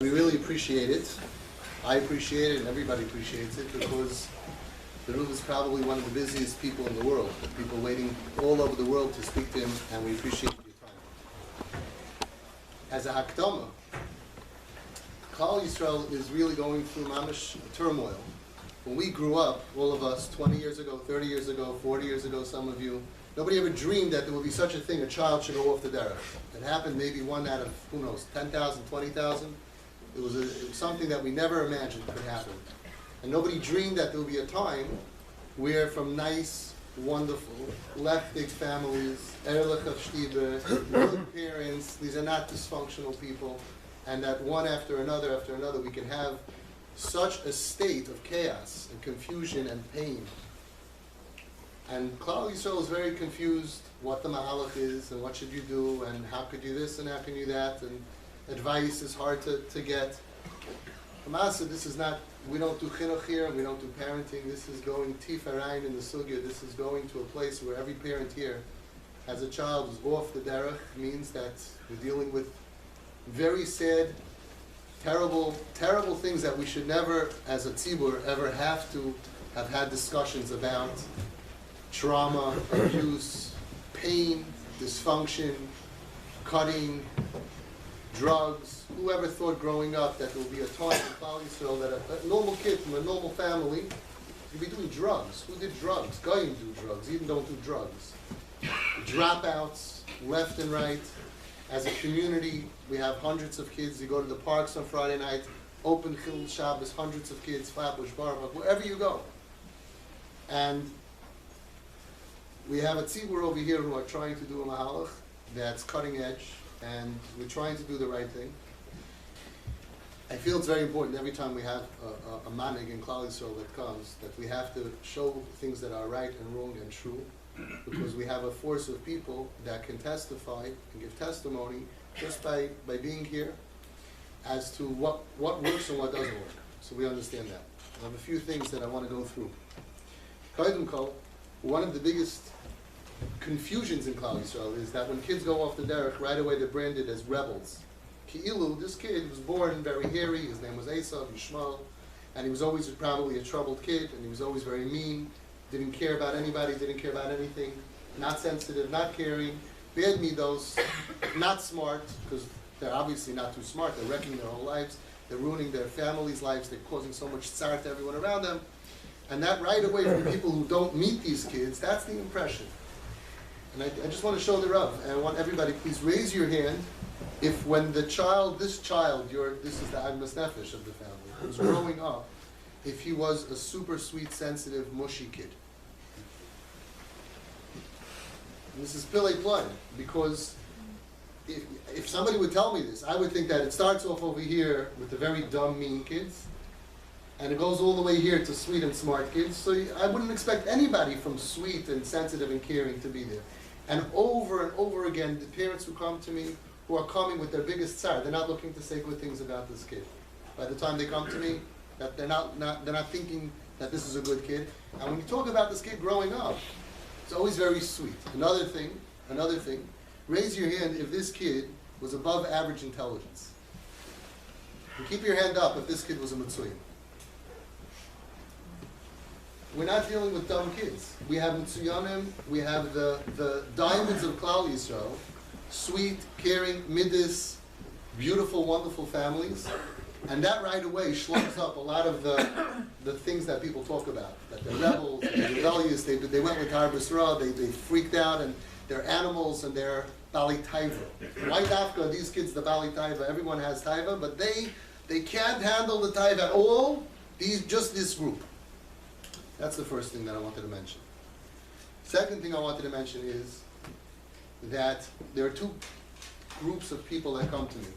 We really appreciate it. I appreciate it and everybody appreciates it because the Rebbe is probably one of the busiest people in the world. People waiting all over the world to speak to him, and we appreciate your time. As a Hakdama, Klal Yisrael is really going through mamish turmoil. When we grew up, all of us, 20 years ago, 30 years ago, 40 years ago, some of you, nobody ever dreamed that there would be such a thing, a child should go off the derech. It happened maybe one out of, who knows, 10,000, 20,000. It was something that we never imagined could happen. And nobody dreamed that there would be a time where from nice, wonderful, leftic families, erlich of shtibe, good parents, these are not dysfunctional people, and that one after another, we can have such a state of chaos and confusion and pain. And Klal Yisrael is very confused what the mahalach is and what should you do and how could you this and how can you that, and advice is hard to get. Hamasa, this is not, we don't do chinuch here, we don't do parenting, this is going tifarayin in the sugya, this is going to a place where every parent here has a child who's off the derech, means that we're dealing with very sad, terrible things that we should never, as a tzibur, ever have to have had discussions about. Trauma, abuse, pain, dysfunction, cutting, drugs. Whoever thought growing up that there would be a time in Klal Yisrael that a normal kid from a normal family would be doing drugs? Who did drugs? Goyim do drugs, even don't do drugs. Dropouts, left and right. As a community, we have hundreds of kids. You go to the parks on Friday night, open Chilul Shabbos, hundreds of kids, Flatbush, Baruch, wherever you go. And we have a tzibur over here who are trying to do a mahalach that's cutting edge, and we're trying to do the right thing. I feel it's very important every time we have a manig in Klal Yisrael that comes, that we have to show things that are right and wrong and true, because we have a force of people that can testify and give testimony just by being here as to what works and what doesn't work. So we understand that. I have a few things that I want to go through. Koydem kol, one of the biggest confusions in Klal Yisrael is that when kids go off the derech, right away they're branded as rebels. Ki'ilu, this kid was born very hairy, his name was Esav, Yishmael, and he was always probably a troubled kid, and he was always very mean, didn't care about anybody, didn't care about anything, not sensitive, not caring, bad midos, not smart, because they're obviously not too smart, they're wrecking their whole lives, they're ruining their families' lives, they're causing so much tzar to everyone around them, and that right away from people who don't meet these kids, that's the impression. And I just want to show the Rav, and I want everybody, please raise your hand if when the child, this is the Agmas Nefesh of the family, was growing up, if he was a super sweet, sensitive, mushy kid. And this is Pillei Play, because if somebody would tell me this, I would think that it starts off over here with the very dumb, mean kids, and it goes all the way here to sweet and smart kids, so I wouldn't expect anybody from sweet and sensitive and caring to be there. And over again, the parents who come to me, who are coming with their biggest tzar, they're not looking to say good things about this kid. By the time they come to me, that they're not thinking that this is a good kid. And when you talk about this kid growing up, it's always very sweet. Another thing, raise your hand if this kid was above average intelligence. And keep your hand up if this kid was a Mitzuyim. We're not dealing with dumb kids. We have Mitsuyanim, we have the diamonds of Klal Yisrael, sweet, caring, midas, beautiful, wonderful families, and that right away slugs up a lot of the things that people talk about, that they're rebels, they're rebellious, they went with Har B'Sra, they freaked out, and they're animals, and they're Bali Taiva. Why Dafka, these kids, the Bali Taiva, everyone has Taiva, but they can't handle the Taiva at all, just this group. That's the first thing that I wanted to mention. Second thing I wanted to mention is that there are two groups of people that come to me.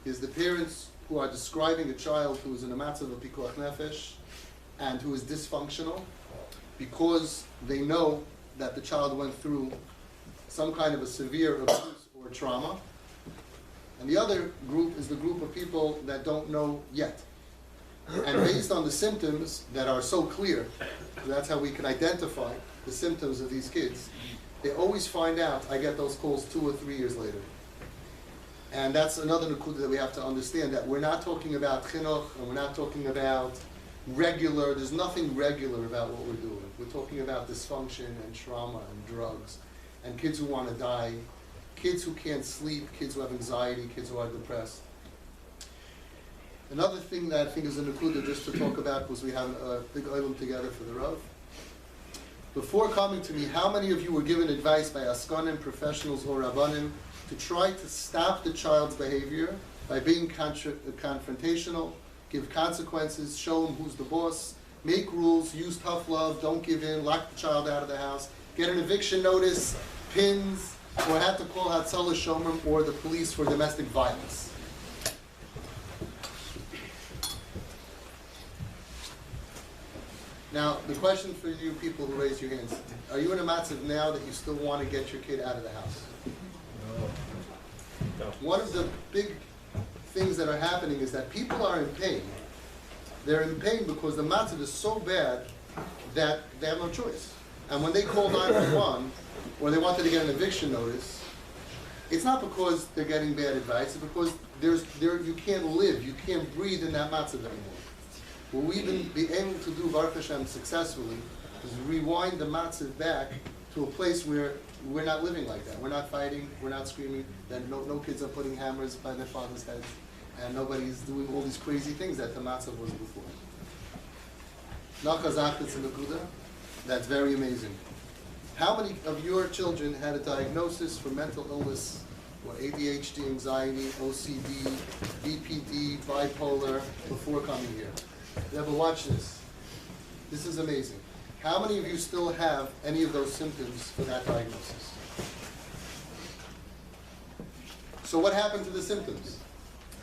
Is the parents who are describing a child who is in a matzav of pikuach nefesh and who is dysfunctional because they know that the child went through some kind of a severe abuse or trauma. And the other group is the group of people that don't know yet. And based on the symptoms that are so clear, that's how we can identify the symptoms of these kids, they always find out, I get those calls 2 or 3 years later. And that's another nukuda that we have to understand, that we're not talking about chinuch, and we're not talking about regular, there's nothing regular about what we're doing. We're talking about dysfunction and trauma and drugs, and kids who want to die, kids who can't sleep, kids who have anxiety, kids who are depressed. Another thing that I think is a nukuda just to talk about was we have a big oilam together for the Rav. Before coming to me, how many of you were given advice by askanim, professionals, or rabbanim to try to stop the child's behavior by being confrontational, give consequences, show him who's the boss, make rules, use tough love, don't give in, lock the child out of the house, get an eviction notice, pins, or have to call Hatzalah Shomrim or the police for domestic violence? Now, the question for you people who raise your hands, are you in a matzav now that you still want to get your kid out of the house? No. One of the big things that are happening is that people are in pain. They're in pain because the matzav is so bad that they have no choice. And when they call 911 or they wanted to get an eviction notice, it's not because they're getting bad advice, it's because you can't live, you can't breathe in that matzav anymore. What we've been able to do, Baruch Hashem, successfully, is rewind the matzav back to a place where we're not living like that. We're not fighting, we're not screaming, that no kids are putting hammers by their father's heads, and nobody's doing all these crazy things that the matzav was before. That's very amazing. How many of your children had a diagnosis for mental illness, or ADHD, anxiety, OCD, BPD, bipolar, before coming here? You ever watch this? This is amazing. How many of you still have any of those symptoms for that diagnosis? So what happened to the symptoms?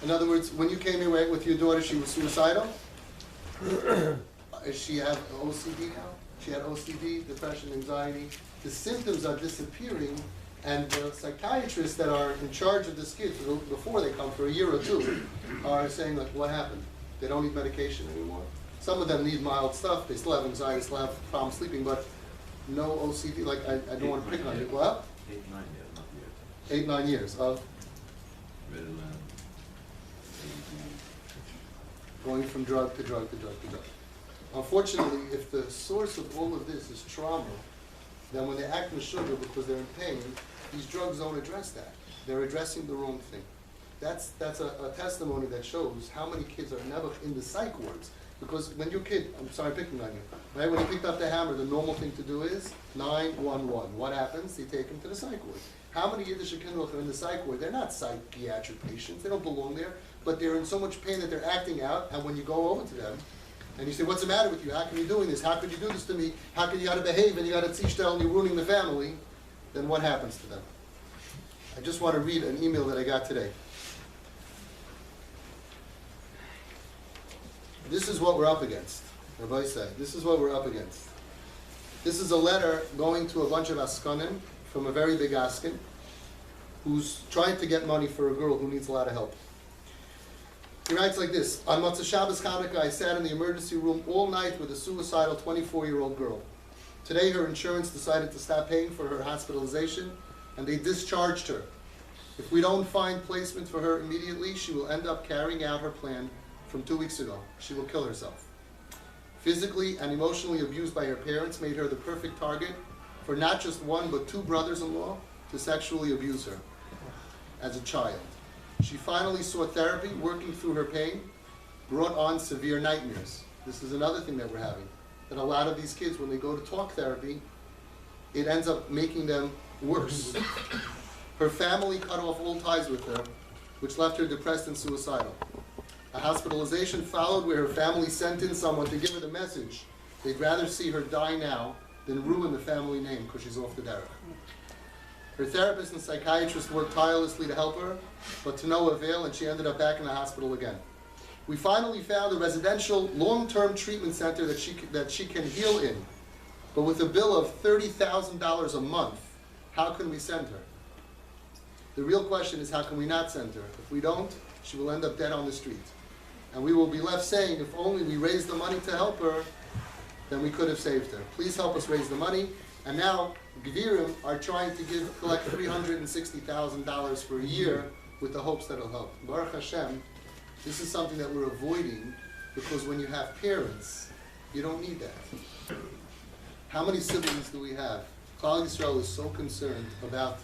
In other words, when you came here with your daughter, she was suicidal? Does she have OCD now? She had OCD, depression, anxiety. The symptoms are disappearing, and the psychiatrists that are in charge of this kid before they come for a year or two are saying, like, what happened? They don't need medication anymore. Some of them need mild stuff. They still have anxiety, still have problems sleeping, but no OCD. Like, I don't want to pick on you. What? 8, 9 years, not years. 8, 9 years of Ritalin, going from drug to drug to drug to drug. Unfortunately, if the source of all of this is trauma, then when they act in sugar because they're in pain, these drugs don't address that. They're addressing the wrong thing. That's a testimony that shows how many kids are never in the psych wards. Because when your kid, I'm sorry picking on you, right? When he picked up the hammer, the normal thing to do is 911. What happens? They take him to the psych ward. How many Yiddish kinder are in the psych ward? They're not psychiatric patients. They don't belong there. But they're in so much pain that they're acting out. And when you go over to them, and you say, what's the matter with you? How come you're doing this? How could you do this to me? How could you got to behave and you got to teach them and you're ruining the family? Then what happens to them? I just want to read an email that I got today. This is what we're up against. Rabbi said, this is what we're up against. This is a letter going to a bunch of askanim from a very big askin who's trying to get money for a girl who needs a lot of help. He writes like this: on Motzei Shabbos Hanukkah, I sat in the emergency room all night with a suicidal 24-year-old girl. Today her insurance decided to stop paying for her hospitalization and they discharged her. If we don't find placement for her immediately, she will end up carrying out her plan from 2 weeks ago. She will kill herself. Physically and emotionally abused by her parents made her the perfect target for not just one but 2 brothers-in-law to sexually abuse her as a child. She finally sought therapy, working through her pain, brought on severe nightmares. This is another thing that we're having, that a lot of these kids, when they go to talk therapy, it ends up making them worse. Her family cut off all ties with her, which left her depressed and suicidal. A hospitalization followed where her family sent in someone to give her the message they'd rather see her die now than ruin the family name because she's off the derech. Her therapist and psychiatrist worked tirelessly to help her, but to no avail, and she ended up back in the hospital again. We finally found a residential long-term treatment center that she can heal in, but with a bill of $30,000 a month, how can we send her? The real question is, how can we not send her? If we don't, she will end up dead on the street. And we will be left saying, if only we raised the money to help her, then we could have saved her. Please help us raise the money. And now, Gvirim are trying to collect $360,000 for a year with the hopes that it'll help. Baruch Hashem, this is something that we're avoiding because when you have parents, you don't need that. How many siblings do we have? Klal Yisrael is so concerned about,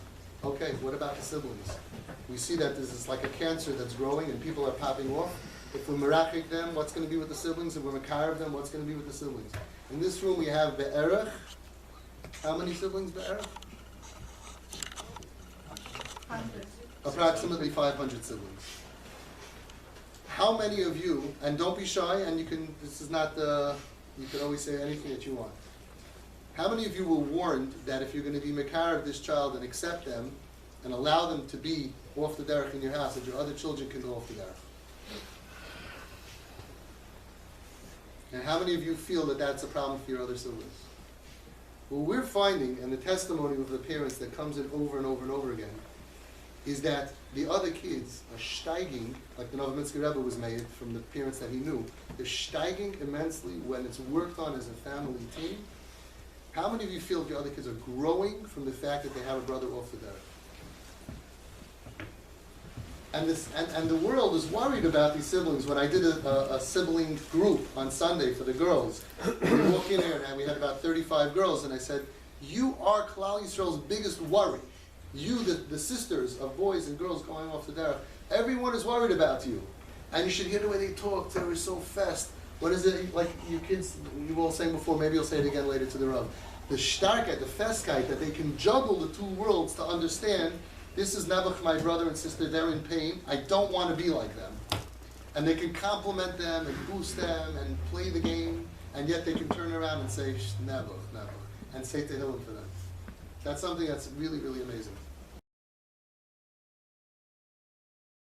okay, what about the siblings? We see that this is like a cancer that's growing and people are popping off. If we're merachik them, what's going to be with the siblings? If we're mekarev them, what's going to be with the siblings? In this room we have be'erech. How many siblings be'erech? Approximately 500 siblings. How many of you, and don't be shy, and you can, this is not the, you can always say anything that you want. How many of you were warned that if you're going to be mekarev this child and accept them and allow them to be off the derech in your house, that your other children can go off the derech? And how many of you feel that that's a problem for your other siblings? What we're finding, and the testimony of the parents that comes in over and over and over again, is that the other kids are steiging, like the Novominsker Rebbe was made from the parents that he knew, they're steiging immensely when it's worked on as a family team. How many of you feel that your other kids are growing from the fact that they have a brother off the derech? And the world is worried about these siblings. When I did a sibling group on Sunday for the girls, we walk in there and we had about 35 girls, and I said, you are Klal Yisrael's biggest worry. You, the sisters of boys and girls going off the derech, everyone is worried about you. And you should hear the way they talk. They were so fast. What is it, like you kids, you all saying before, maybe you'll say it again later to the Rav. The starkheit, the festkeit, that they can juggle the two worlds to understand, this is Nebuch, my brother and sister, they're in pain, I don't want to be like them. And they can compliment them and boost them and play the game, and yet they can turn around and say, Nebuch, and say Tehillim for them. That's something that's really, really amazing.